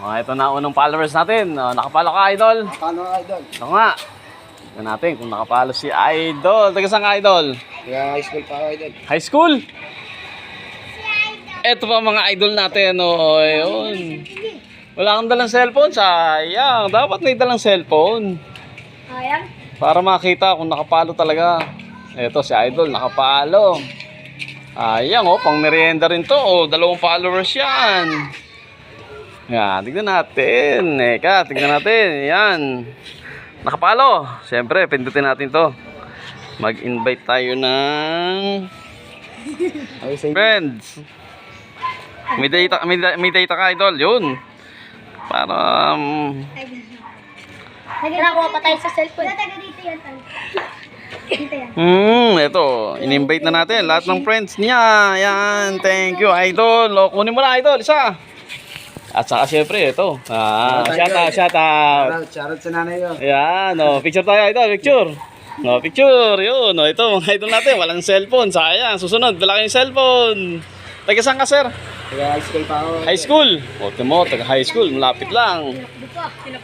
Ito na unang followers natin. Nakapalo ka, Idol? Paano nga, Idol? Ito nga. Tignan natin kung nakapalo si Idol. Taga saan ka, Idol? High school pa ako, Idol. High school? Ito pa mga idol natin. Yun. Wala kang dalang cellphone. Sayang. Dapat may dalang cellphone. Ayan. Para makita kung nakapalo talaga. Ito si Idol, nakapalo. Ayan, pang merienda rin to. 2 followers yan. Yan, tignan natin. Tignan natin. Yan. Nakapalo. Siyempre, pindutin natin to. Mag-invite tayo ng friends. May data ka, Idol. Yun. Para Nakuha pa tayo sa cellphone. Dito yan. Dito yan. Ito. In-invite na natin lahat ng friends niya. Yan. Thank you, Idol. Kunin mo na, Idol. Isa. At saka syempre, ito. Shout out. Shoutout sa nanay ko. Yan. Picture tayo, Idol. Picture. Picture. Yun. Ito, mga idol natin. Walang cellphone. Sayang. Susunod. Wala kayong cellphone. Taga saan ka, sir? High school pa ako. High school. Mo, taga high school. Malapit lang. Dito.